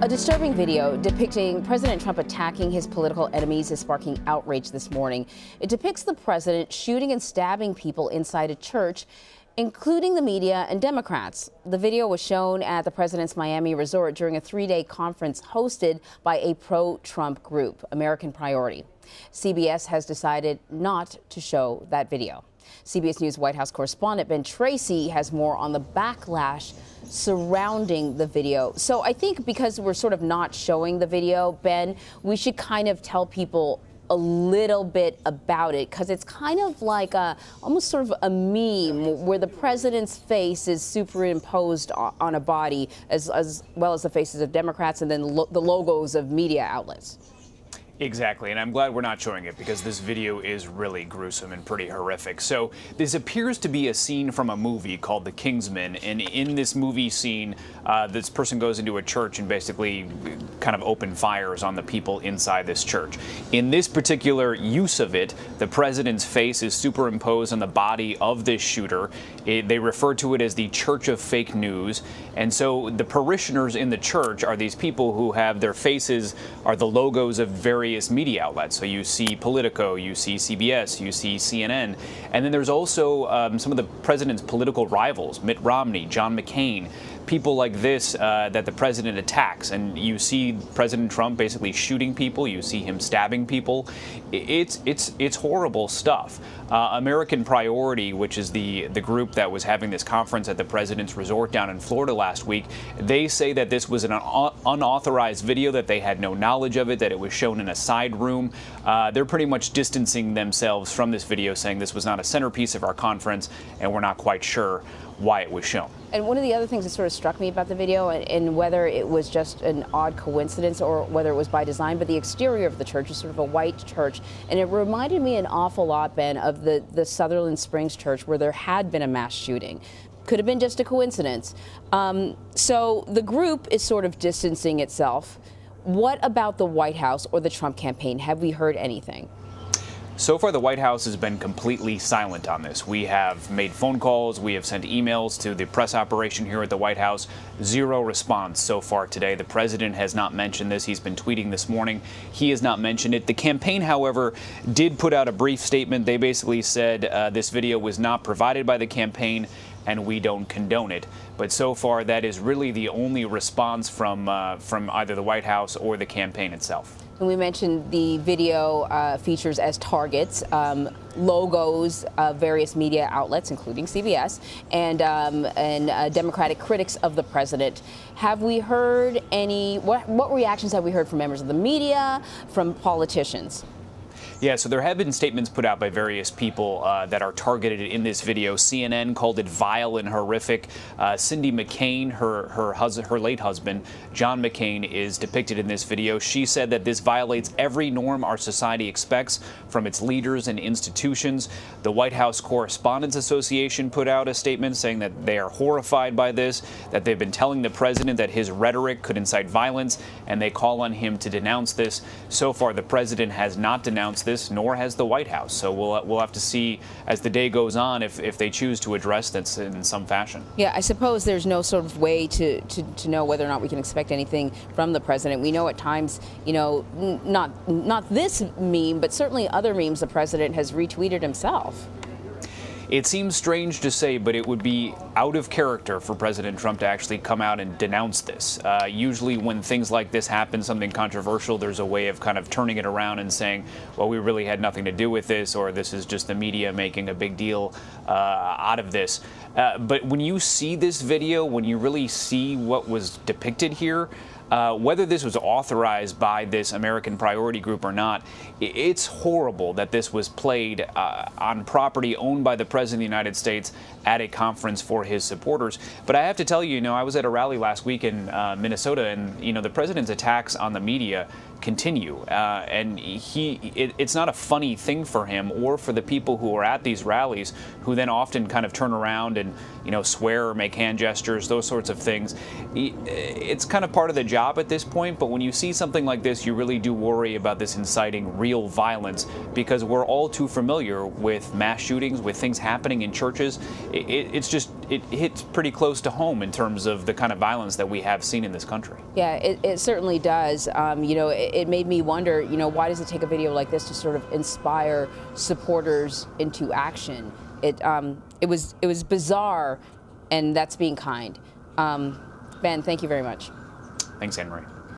A disturbing video depicting President Trump attacking his political enemies is sparking outrage this morning. It depicts the president shooting and stabbing people inside a church, including the media and Democrats. The video was shown at the president's Miami resort during a three-day conference hosted by a pro-Trump group, American Priority. CBS has decided not to show that video. CBS News White House correspondent Ben Tracy has more on the backlash surrounding the video. So I think because we're sort of not showing the video, Ben, we should kind of tell people a little bit about it, because it's kind of like almost sort of a meme where the president's face is superimposed on a body as well as the faces of Democrats and then the logos of media outlets. Exactly, and I'm glad we're not showing it because this video is really gruesome and pretty horrific. So this appears to be a scene from a movie called The Kingsmen, and in this movie scene, this person goes into a church and basically kind of open fires on the people inside this church. In this particular use of it, the president's face is superimposed on the body of this shooter. They refer to it as the Church of Fake News, and so the parishioners in the church are these people who have their faces are the logos of various media outlets. So you see Politico, you see CBS, you see CNN, and then there's also some of the president's political rivals, Mitt Romney, John McCain, people like this that the president attacks, and you see President Trump basically shooting people, you see him stabbing people. It's horrible stuff. American Priority, which is the group that was having this conference at the president's resort down in Florida last week, they say that this was an unauthorized video, that they had no knowledge of it, that it was shown in a side room. They're pretty much distancing themselves from this video, saying this was not a centerpiece of our conference, and we're not quite sure why it was shown. And one of the other things that sort of struck me about the video, and whether it was just an odd coincidence or whether it was by design, but the exterior of the church is sort of a white church, and it reminded me an awful lot, Ben, of the Sutherland Springs church where there had been a mass shooting. Could have been just a coincidence. So the group is sort of distancing itself. What about the White House or the Trump campaign? Have we heard anything? So far, the White House has been completely silent on this. We have made phone calls, we have sent emails to the press operation here at the White House. Zero response so far today. The president has not mentioned this. He's been tweeting this morning. He has not mentioned it. The campaign, however, did put out a brief statement. They basically said this video was not provided by the campaign and we don't condone it. But so far, that is really the only response from either the White House or the campaign itself. And we mentioned the video features as targets logos of various media outlets, including CBS, and Democratic critics of the president. Have we heard any? What reactions have we heard from members of the media, from politicians? Yeah, so there have been statements put out by various people that are targeted in this video. CNN called it vile and horrific. Cindy McCain, her late husband, John McCain, is depicted in this video. She said that this violates every norm our society expects from its leaders and institutions. The White House Correspondents Association put out a statement saying that they are horrified by this, that they've been telling the president that his rhetoric could incite violence, and they call on him to denounce this. So far, the president has not denounced this, nor has the White House. So we'll have to see as the day goes on if they choose to address this in some fashion. Yeah, I suppose there's no sort of way to know whether or not we can expect anything from the president. We know at times, you know, not this meme, but certainly other memes the president has retweeted himself. It seems strange to say, but it would be out of character for President Trump to actually come out and denounce this. Usually when things like this happen, something controversial, there's a way of kind of turning it around and saying, well, we really had nothing to do with this, or this is just the media making a big deal out of this. But when you see this video, when you really see what was depicted here, whether this was authorized by this American Priority Group or not, it's horrible that this was played on property owned by the President of the United States at a conference for his supporters. But I have to tell you, I was at a rally last week in Minnesota, and the president's attacks on the media continue, and it's not a funny thing for him or for the people who are at these rallies, who then often kind of turn around and swear or make hand gestures, those sorts of things. It's kind of part of the job at this point, but when you see something like this, you really do worry about this inciting real violence, because we're all too familiar with mass shootings, with things happening in churches. It's just it hits pretty close to home in terms of the kind of violence that we have seen in this country. Yeah, it certainly does. You know, it made me wonder, you know, why does it take a video like this to sort of inspire supporters into action? It was bizarre, and that's being kind. Ben, thank you very much. Thanks, Anne Marie.